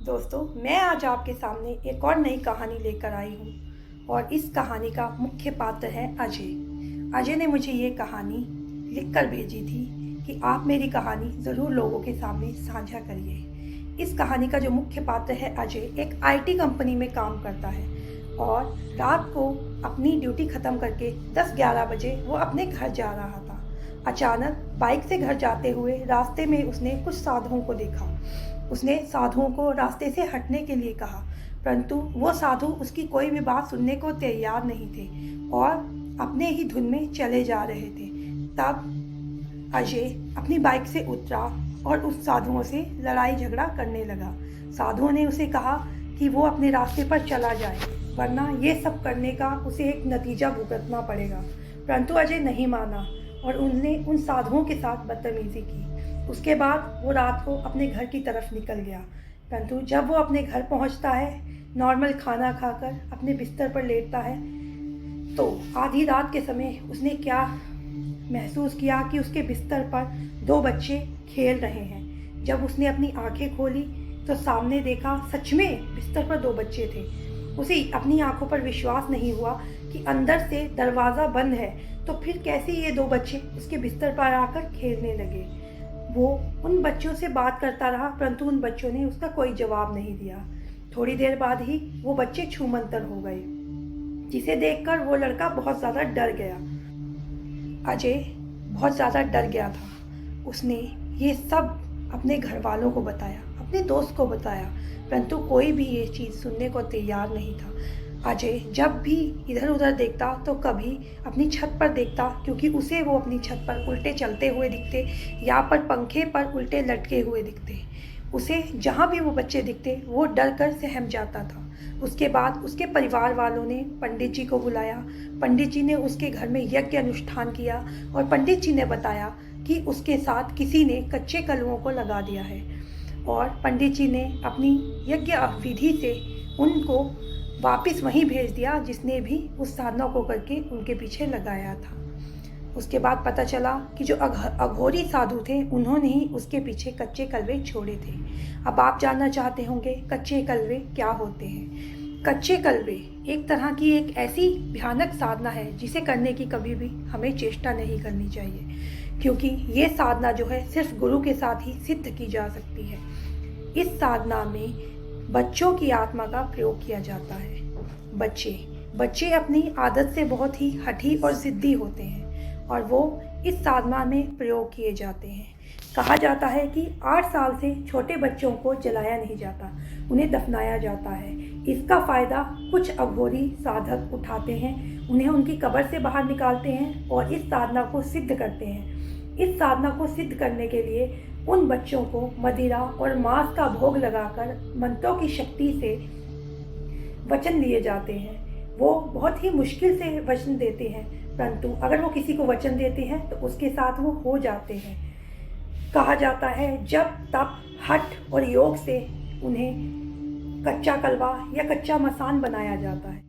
दोस्तों, मैं आज आपके सामने एक और नई कहानी लेकर आई हूँ और इस कहानी का मुख्य पात्र है अजय। अजय ने मुझे ये कहानी लिखकर भेजी थी कि आप मेरी कहानी ज़रूर लोगों के सामने साझा करिए। इस कहानी का जो मुख्य पात्र है अजय, एक आईटी कंपनी में काम करता है और रात को अपनी ड्यूटी ख़त्म करके 10-11 बजे वो अपने घर जा रहा था। अचानक बाइक से घर जाते हुए रास्ते में उसने कुछ साधुओं को देखा। उसने साधुओं को रास्ते से हटने के लिए कहा, परंतु वो साधु उसकी कोई भी बात सुनने को तैयार नहीं थे और अपने ही धुन में चले जा रहे थे। तब अजय अपनी बाइक से उतरा और उस साधुओं से लड़ाई झगड़ा करने लगा। साधुओं ने उसे कहा कि वो अपने रास्ते पर चला जाए, वरना ये सब करने का उसे एक नतीजा भुगतना पड़ेगा। परंतु अजय नहीं माना और उनने उन साधुओं के साथ बदतमीजी की। उसके बाद वो रात को अपने घर की तरफ निकल गया। परंतु जब वो अपने घर पहुंचता है, नॉर्मल खाना खाकर अपने बिस्तर पर लेटता है, तो आधी रात के समय उसने क्या महसूस किया कि उसके बिस्तर पर 2 बच्चे खेल रहे हैं। जब उसने अपनी आंखें खोली तो सामने देखा, सच में बिस्तर पर 2 बच्चे थे। उसे अपनी आंखों पर विश्वास नहीं हुआ कि अंदर से दरवाज़ा बंद है, तो फिर कैसे ये 2 बच्चे उसके बिस्तर पर आकर खेलने लगे। वो उन बच्चों से बात करता रहा, परंतु उन बच्चों ने उसका कोई जवाब नहीं दिया। थोड़ी देर बाद ही वो बच्चे छूमंतर हो गए, जिसे देखकर वो लड़का बहुत ज़्यादा डर गया। अजय बहुत ज़्यादा डर गया था। उसने ये सब अपने घर वालों को बताया, अपने दोस्त को बताया, परंतु कोई भी ये चीज़ सुनने को तैयार नहीं था। अजय जब भी इधर उधर देखता तो कभी अपनी छत पर देखता, क्योंकि उसे वो अपनी छत पर उल्टे चलते हुए दिखते या पर पंखे पर उल्टे लटके हुए दिखते। उसे जहाँ भी वो बच्चे दिखते वो डर कर सहम जाता था। उसके बाद उसके परिवार वालों ने पंडित जी को बुलाया। पंडित जी ने उसके घर में यज्ञ अनुष्ठान किया और पंडित जी ने बताया कि उसके साथ किसी ने कच्चे कलुओं को लगा दिया है और पंडित जी ने अपनी यज्ञ विधि से उनको वापस वहीं भेज दिया जिसने भी उस साधना को करके उनके पीछे लगाया था। उसके बाद पता चला कि जो अघोरी साधु थे उन्होंने ही उसके पीछे कच्चे कलवे छोड़े थे। अब आप जानना चाहते होंगे कच्चे कलवे क्या होते हैं। कच्चे कलवे एक तरह की एक ऐसी भयानक साधना है जिसे करने की कभी भी हमें चेष्टा नहीं करनी चाहिए, क्योंकि ये साधना जो है सिर्फ गुरु के साथ ही सिद्ध की जा सकती है। इस साधना में बच्चों की आत्मा का प्रयोग किया जाता है। बच्चे अपनी आदत से बहुत ही हठी और ज़िद्दी होते हैं और वो इस साधना में प्रयोग किए जाते हैं। कहा जाता है कि 8 साल से छोटे बच्चों को जलाया नहीं जाता, उन्हें दफनाया जाता है। इसका फ़ायदा कुछ अघोरी साधक उठाते हैं, उन्हें उनकी कब्र से बाहर निकालते हैं और इस साधना को सिद्ध करते हैं। इस साधना को सिद्ध करने के लिए उन बच्चों को मदिरा और मांस का भोग लगाकर मंत्रों की शक्ति से वचन लिए जाते हैं। वो बहुत ही मुश्किल से वचन देते हैं, परंतु अगर वो किसी को वचन देते हैं तो उसके साथ वो हो जाते हैं। कहा जाता है जब तप हठ और योग से उन्हें कच्चा कलवा या कच्चा मसान बनाया जाता है।